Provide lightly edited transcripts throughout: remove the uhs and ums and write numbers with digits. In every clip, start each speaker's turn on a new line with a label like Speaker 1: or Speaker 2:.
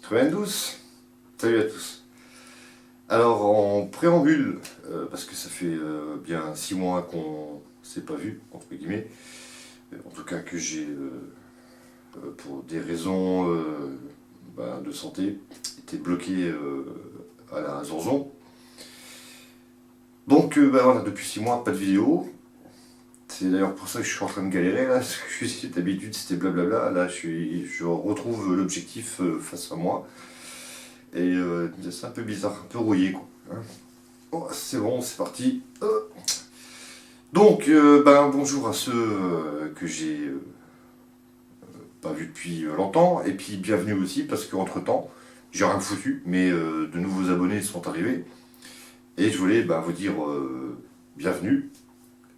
Speaker 1: 92. Salut à tous. Alors en préambule, parce que ça fait bien 6 mois qu'on s'est pas vu, entre guillemets, en tout cas que j'ai, pour des raisons de santé, été bloqué à la Zonzon. Donc voilà, depuis 6 mois, pas de vidéo. C'est d'ailleurs pour ça que je suis en train de galérer là, parce que d'habitude c'était blablabla, là je retrouve l'objectif face à moi. Et c'est un peu bizarre, un peu rouillé quoi. Hein. Oh, c'est bon, c'est parti. Donc, bonjour à ceux que j'ai pas vus depuis longtemps, et puis bienvenue aussi, parce qu'entre temps, j'ai rien foutu, mais de nouveaux abonnés sont arrivés, et je voulais vous dire bienvenue,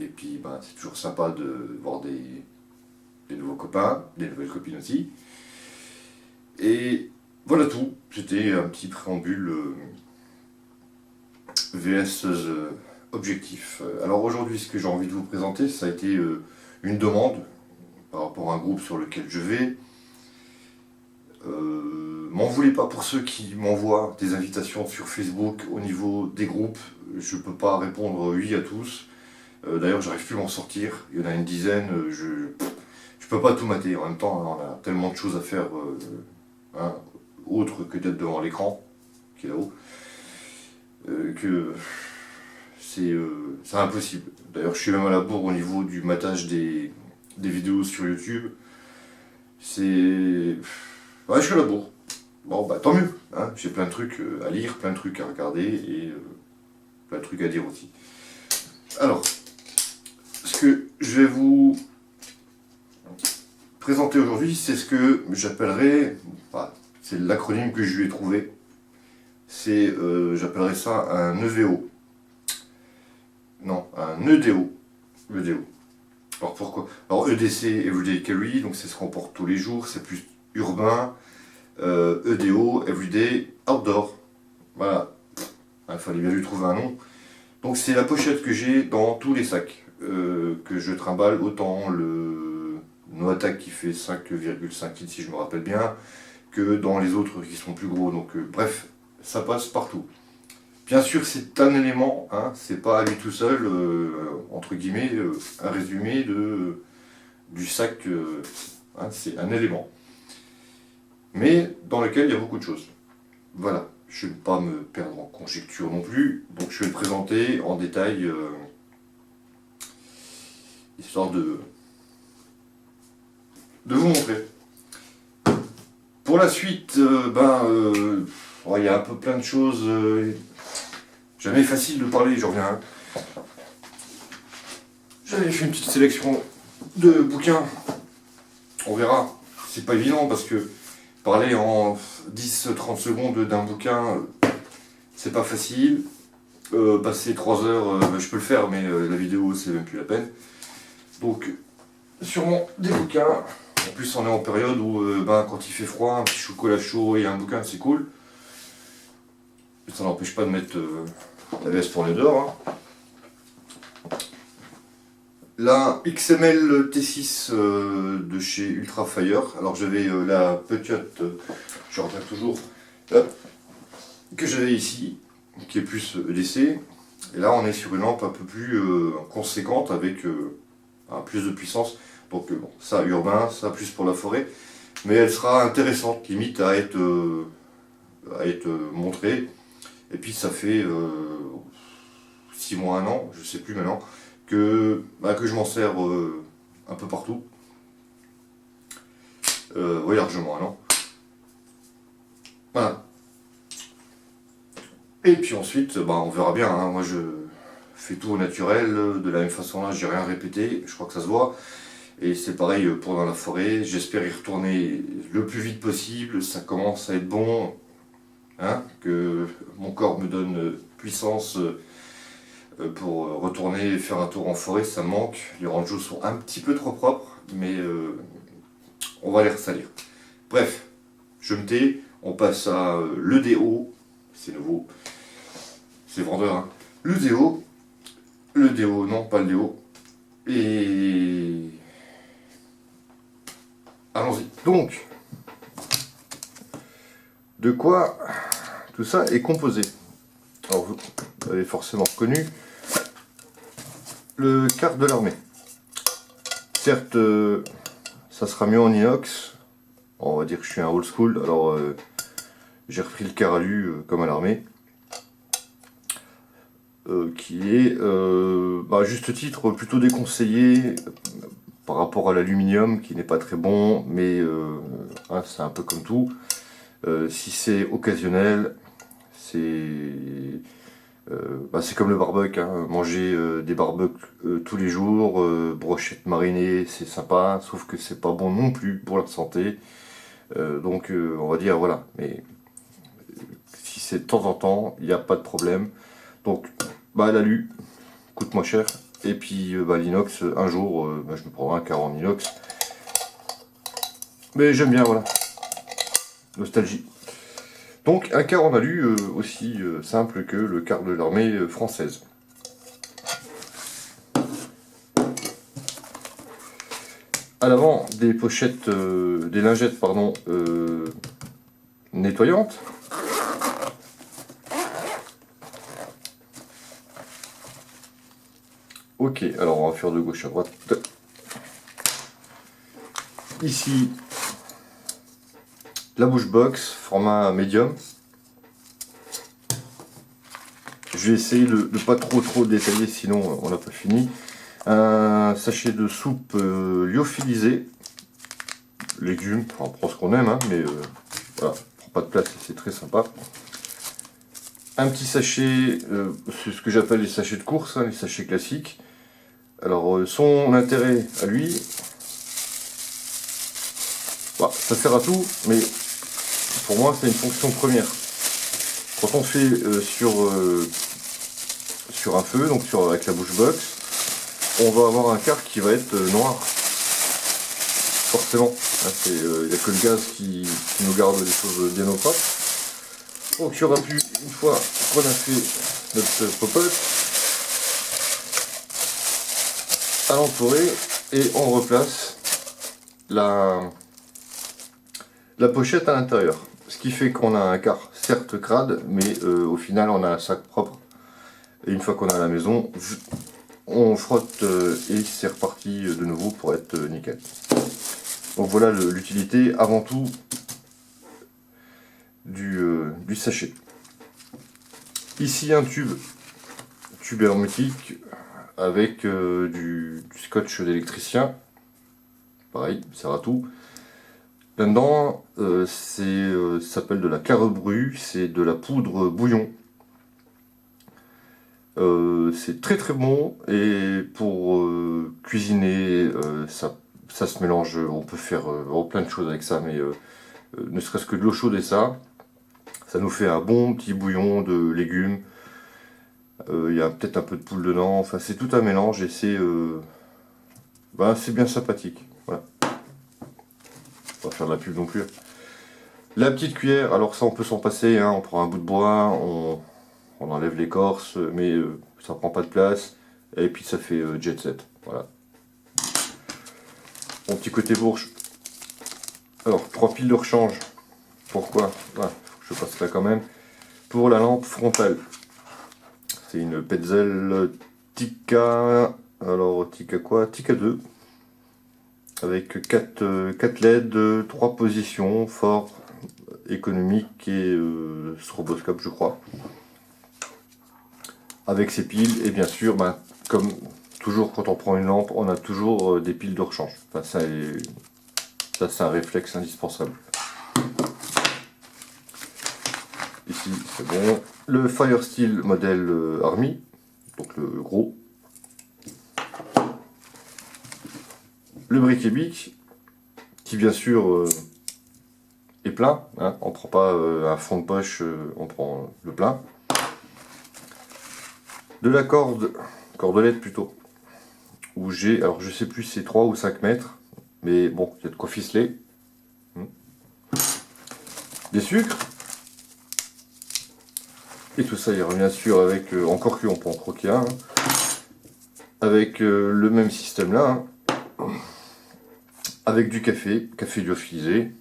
Speaker 1: et puis c'est toujours sympa de voir des nouveaux copains, des nouvelles copines aussi. Et voilà tout, c'était un petit préambule VS objectif. Alors aujourd'hui, ce que j'ai envie de vous présenter, ça a été une demande par rapport à un groupe sur lequel je vais. M'en voulez pas pour ceux qui m'envoient des invitations sur Facebook au niveau des groupes. Je peux pas répondre oui à tous. D'ailleurs, j'arrive plus à m'en sortir. Il y en a une dizaine. Je peux pas tout mater. En même temps, on a tellement de choses à faire, autre que d'être devant l'écran qui est là-haut, que c'est impossible. D'ailleurs, je suis même à la bourre au niveau du matage des vidéos sur YouTube. Ouais, je suis à la bourre. Bon, tant mieux. Hein. J'ai plein de trucs à lire, plein de trucs à regarder et plein de trucs à dire aussi. Alors, ce que je vais vous présenter aujourd'hui, c'est ce que j'appellerais, c'est l'acronyme que je lui ai trouvé. J'appellerais ça un EVO. Non, un EDO. EDO. Alors pourquoi? Alors EDC, Everyday Carry, donc c'est ce qu'on porte tous les jours, c'est plus urbain. EDO, Everyday Outdoor. Voilà. Il fallait bien lui trouver un nom. Donc c'est la pochette que j'ai dans tous les sacs que je trimballe, autant le Noatak qui fait 5,5 litres si je me rappelle bien, que dans les autres qui sont plus gros. Donc bref, ça passe partout. Bien sûr, c'est un élément, hein, c'est pas à lui tout seul, entre guillemets, un résumé du sac, c'est un élément. Mais dans lequel il y a beaucoup de choses. Voilà, je ne vais pas me perdre en conjecture non plus, donc je vais le présenter en détail, histoire de vous montrer. Pour la suite, il y a un peu plein de choses. Jamais facile de parler, je reviens. J'avais fait une petite sélection de bouquins. On verra. C'est pas évident parce que parler en 10-30 secondes d'un bouquin, c'est pas facile. Passer 3 heures, je peux le faire, mais la vidéo, c'est même plus la peine. Donc, sûrement des bouquins. En plus, on est en période où, quand il fait froid, un petit chocolat chaud et un bouquin, c'est cool. Ça n'empêche pas de mettre la veste pour aller dehors. Hein. La XML T6 de chez Ultra Fire. Alors j'avais la petite, je reviens toujours, que j'avais ici, qui est plus EDC. Et là on est sur une lampe un peu plus conséquente avec plus de puissance. Donc ça urbain, ça plus pour la forêt. Mais elle sera intéressante, limite à être montrée. Et puis ça fait 6 mois, 1 an, je sais plus maintenant, que je m'en sers un peu partout. Oui, largement 1 an. Voilà. Et puis ensuite, on verra bien. Hein. Moi je fais tout au naturel, de la même façon là, j'ai rien répété, je crois que ça se voit. Et c'est pareil pour dans la forêt, j'espère y retourner le plus vite possible, ça commence à être bon. Hein, que mon corps me donne puissance pour retourner faire un tour en forêt, ça me manque. Les rangeos sont un petit peu trop propres, mais on va les ressalir. Bref, je me tais, on passe à l'EDO, c'est nouveau, c'est vendeur. Hein. L'EDO, non pas le déo, et allons-y. Donc, De quoi tout ça est composé? Alors vous avez forcément reconnu le quart de l'armée. Certes, ça sera mieux en inox. On va dire que je suis un old school, alors j'ai repris le quart alu comme à l'armée. Qui est, à juste titre, plutôt déconseillé par rapport à l'aluminium, qui n'est pas très bon, mais hein, c'est un peu comme tout. Si c'est occasionnel, c'est comme le barbecue, hein. Manger des barbecues tous les jours, brochettes marinées, c'est sympa, sauf que c'est pas bon non plus pour la santé. Donc on va dire voilà, mais si c'est de temps en temps, il n'y a pas de problème. Donc l'alu coûte moins cher, et puis l'inox, un jour je me prendrai un quart en inox. Mais j'aime bien, voilà, nostalgie. Donc un quart en alu aussi simple que le quart de l'armée française. À l'avant, des pochettes, des lingettes, pardon, nettoyantes. Ok, alors on va faire de gauche à droite. Ici, la bouche box, format médium. Je vais essayer de pas trop détailler, sinon on n'a pas fini. Un sachet de soupe lyophilisée. Légumes, on prend ce qu'on aime, hein, mais voilà, prend pas de place et c'est très sympa. Un petit sachet, c'est ce que j'appelle les sachets de course, hein, les sachets classiques. Alors son intérêt à lui, ça sert à tout, mais pour moi c'est une fonction première. Quand on fait sur un feu, donc avec la bouche box, on va avoir un quart qui va être noir. Forcément, il n'y a que le gaz qui nous garde les choses bien au propre. Donc il y aura plus, une fois qu'on a fait notre popote, à l'entourer, et on replace la pochette à l'intérieur. Ce qui fait qu'on a un quart certes crade, mais au final on a un sac propre. Et une fois qu'on est à la maison, on frotte et c'est reparti de nouveau pour être nickel. Donc voilà l'utilité avant tout du sachet. Ici un tube hermétique avec du scotch d'électricien. Pareil, ça sert à tout. Là-dedans, ça s'appelle de la carrebrue, c'est de la poudre bouillon. C'est très bon, et pour cuisiner, ça se mélange, on peut faire plein de choses avec ça, mais ne serait-ce que de l'eau chaude et ça nous fait un bon petit bouillon de légumes. Il y a peut-être un peu de poule dedans, enfin c'est tout un mélange et c'est bien sympathique. Voilà. On va faire de la pub non plus. La petite cuillère, alors ça on peut s'en passer, hein, on prend un bout de bois, on enlève l'écorce, mais ça prend pas de place, et puis ça fait jet set. Voilà. Mon petit côté bourge. Alors, 3 piles de rechange. Pourquoi? Je passe là quand même. Pour la lampe frontale. C'est une Petzl Tikka. Alors, Tikka quoi? Tikka 2. Avec 4 LED, 3 positions, fort, économique et stroboscope, je crois. Avec ses piles, et bien sûr, comme toujours quand on prend une lampe, on a toujours des piles de rechange. Enfin, ça c'est un réflexe indispensable. Ici c'est bon. Le Firesteel modèle Army, donc le gros. Le briquet-bic, qui bien sûr est plein, hein. On ne prend pas un fond de poche, on prend le plein. De la cordelette plutôt, où j'ai, alors je sais plus si c'est 3 ou 5 mètres, mais bon, il y a de quoi ficeler. Des sucres, et tout ça il revient bien sûr avec, encore qu'on peut en croquer un, hein, avec le même système là, hein, avec du café lyophilisé,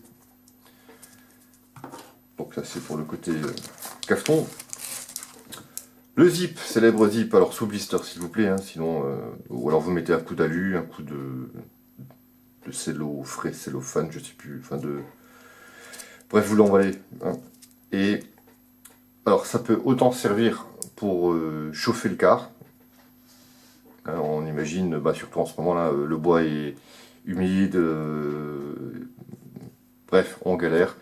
Speaker 1: Donc ça c'est pour le côté cafeton. Le zip, célèbre zip, alors sous blister s'il vous plaît, hein, sinon, ou alors vous mettez un coup d'alu, un coup de cello, frais cellophane, je sais plus, enfin de... Bref, vous l'emballez. Hein. Et alors ça peut autant servir pour chauffer le car. Hein, on imagine, bah, surtout en ce moment là, le bois est humide, bref, on galère.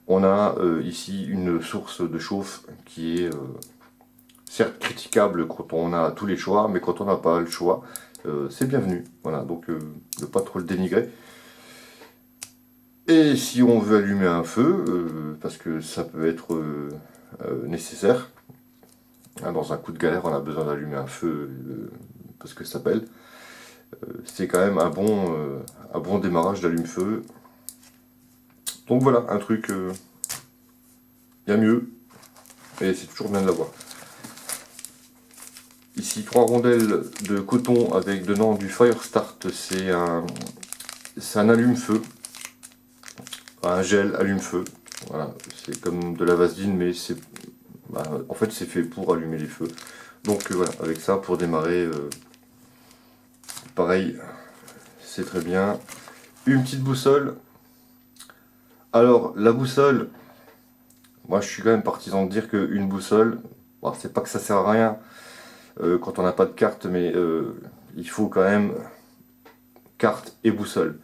Speaker 1: On a ici une source de chauffe qui est certes critiquable quand on a tous les choix, mais quand on n'a pas le choix, c'est bienvenu. Voilà, donc ne pas trop le dénigrer. Et si on veut allumer un feu, parce que ça peut être nécessaire, hein, dans un coup de galère, on a besoin d'allumer un feu parce que ça pèle. C'est quand même un bon démarrage d'allume-feu. Donc voilà, un truc, bien mieux, et c'est toujours bien de l'avoir. Ici, 3 rondelles de coton avec dedans du Fire Start, c'est un allume-feu, un gel allume-feu. Voilà, c'est comme de la vaseline, mais c'est, bah, en fait c'est fait pour allumer les feux. Donc voilà, avec ça pour démarrer, pareil, c'est très bien. Une petite boussole. Alors la boussole, moi je suis quand même partisan de dire qu'une boussole, bon, c'est pas que ça sert à rien quand on n'a pas de carte, mais il faut quand même carte et boussole.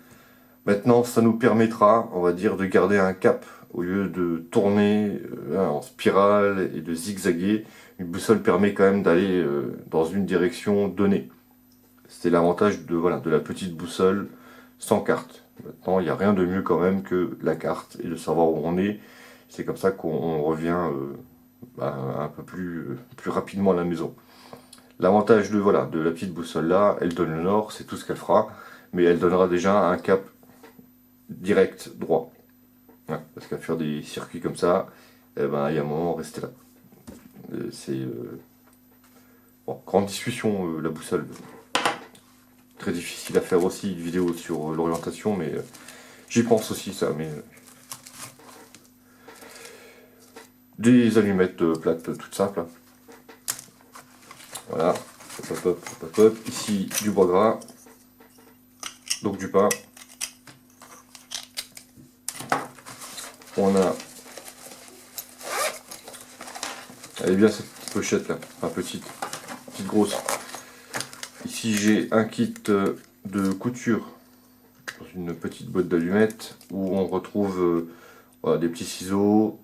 Speaker 1: Maintenant, ça nous permettra, on va dire, de garder un cap au lieu de tourner en spirale et de zigzaguer. Une boussole permet quand même d'aller dans une direction donnée. C'est l'avantage de, voilà, de la petite boussole sans carte. Maintenant, il n'y a rien de mieux quand même que la carte et de savoir où on est. C'est comme ça qu'on revient un peu plus rapidement à la maison. L'avantage de, voilà, de la petite boussole là, elle donne le nord, c'est tout ce qu'elle fera, mais elle donnera déjà un cap direct, droit. Ouais, parce qu'à faire des circuits comme ça, eh ben, il y a un moment, rester là. C'est bon, grande discussion, la boussole. Très difficile à faire aussi une vidéo sur l'orientation, mais j'y pense aussi ça. Mais des allumettes plates, toutes simples. Hein. Voilà. Hop, hop, hop, hop. Ici du bois gras, donc du pain. On a, elle est bien cette petite pochette là, enfin petite grosse. Ici j'ai un kit de couture dans une petite boîte d'allumettes où on retrouve voilà, des petits ciseaux,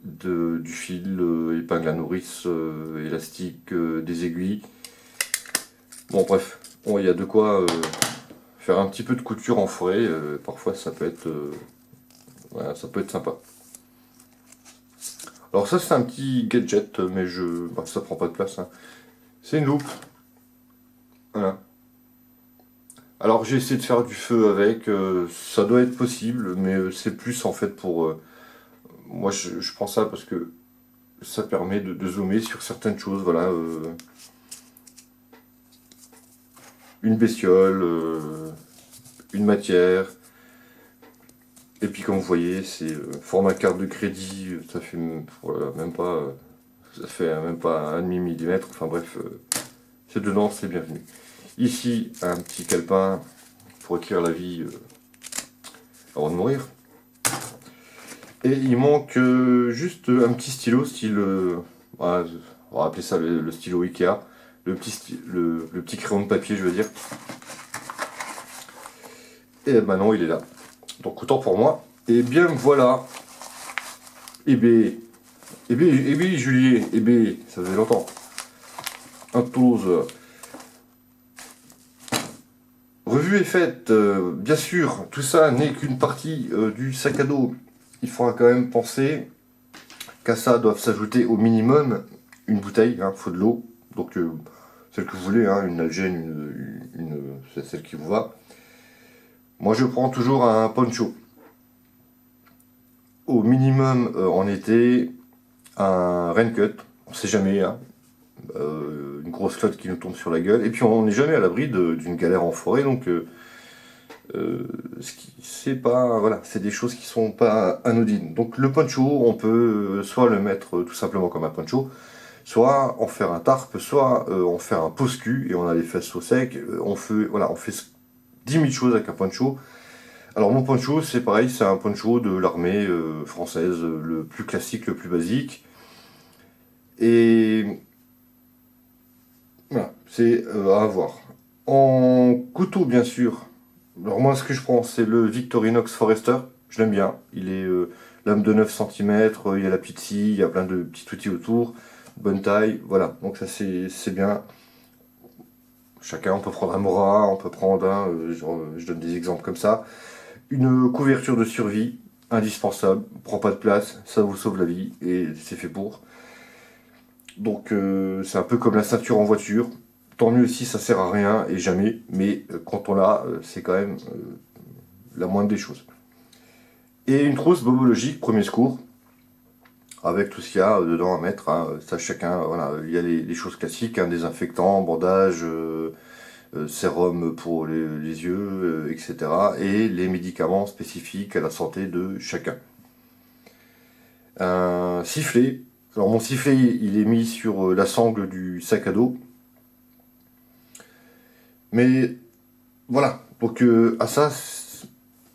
Speaker 1: du fil, épingle à nourrice, élastique, des aiguilles. Bon bref, bon, il y a de quoi faire un petit peu de couture en forêt, parfois ça peut être, voilà, ça peut être sympa. Alors ça c'est un petit gadget, mais ça prend pas de place. Hein. C'est une loupe. Voilà. Alors j'ai essayé de faire du feu avec, ça doit être possible, mais c'est plus en fait pour... moi je prends ça parce que ça permet de zoomer sur certaines choses, voilà. Une bestiole, une matière, et puis comme vous voyez c'est format carte de crédit, ça fait voilà, même pas... ça fait même pas 1,5 millimètre, enfin bref, c'est dedans, c'est bienvenu. Ici, un petit calepin pour écrire la vie avant de mourir. Et il manque juste un petit stylo, style, voilà, on va appeler ça le stylo Ikea, le petit crayon de papier, je veux dire. Et ben non, il est là. Donc autant pour moi. Et bien voilà. Eh bien, Julie, ça faisait longtemps. Un Toulouse. Revue est faite, bien sûr, tout ça n'est qu'une partie du sac à dos. Il faudra quand même penser qu'à ça doivent s'ajouter au minimum une bouteille, il faut de l'eau, donc celle que vous voulez, hein, une Algène, c'est celle qui vous va. Moi je prends toujours un poncho. Au minimum en été, un raincoat, on sait jamais, hein, une grosse flotte qui nous tombe sur la gueule, et puis on n'est jamais à l'abri d'une galère en forêt, donc C'est pas, voilà, c'est des choses qui sont pas anodines. Donc le poncho, on peut soit le mettre tout simplement comme un poncho, soit en faire un tarp, soit en faire un pose-cul et on a les fesses au sec. On fait 10 000 choses avec un poncho. Alors mon poncho, c'est pareil, c'est un poncho de l'armée française, le plus classique, le plus basique. Et voilà, c'est à avoir. En couteau, bien sûr. Alors moi, ce que je prends, c'est le Victorinox Forester. Je l'aime bien. Il est lame de 9 cm, il y a la petite scie, il y a plein de petits outils autour. Bonne taille, voilà. Donc ça, c'est bien. Chacun, on peut prendre un Mora, on peut prendre un... je donne des exemples comme ça. Une couverture de survie, indispensable. Prend pas de place, ça vous sauve la vie et c'est fait pour. Donc c'est un peu comme la ceinture en voiture. Tant mieux si ça sert à rien et jamais, mais quand on l'a, c'est quand même la moindre des choses. Et une trousse bobologique, premier secours, avec tout ce qu'il y a dedans à mettre. Hein. Ça, chacun, voilà, il y a les choses classiques, hein, désinfectant, bandage, sérum pour les yeux, etc. Et les médicaments spécifiques à la santé de chacun. Un sifflet. Alors mon sifflet, il est mis sur la sangle du sac à dos. Mais voilà, donc à ça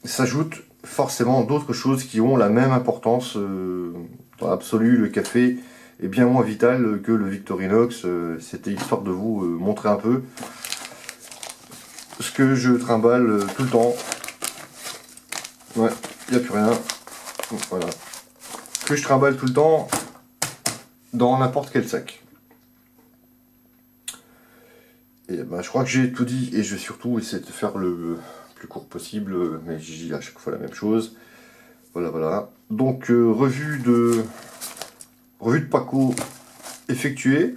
Speaker 1: s'ajoutent forcément d'autres choses qui ont la même importance. Dans l'absolu, le café est bien moins vital que le Victorinox. C'était histoire de vous montrer un peu ce que je trimballe tout le temps. Ouais, il n'y a plus rien. Voilà. Que je trimballe tout le temps dans n'importe quel sac. Et ben, je crois que j'ai tout dit et je vais surtout essayer de faire le plus court possible, mais je dis à chaque fois la même chose. Voilà, voilà. Donc, revue de Paco effectuée.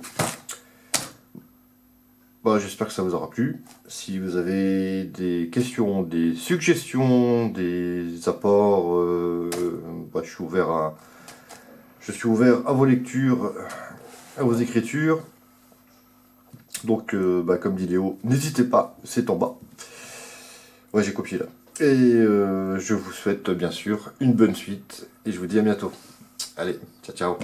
Speaker 1: Bah, j'espère que ça vous aura plu. Si vous avez des questions, des suggestions, des apports, bah, je suis ouvert à vos lectures, à vos écritures. Donc, bah, comme dit Léo, n'hésitez pas, c'est en bas. Ouais, j'ai copié là. Et je vous souhaite bien sûr une bonne suite et je vous dis à bientôt. Allez, ciao ciao.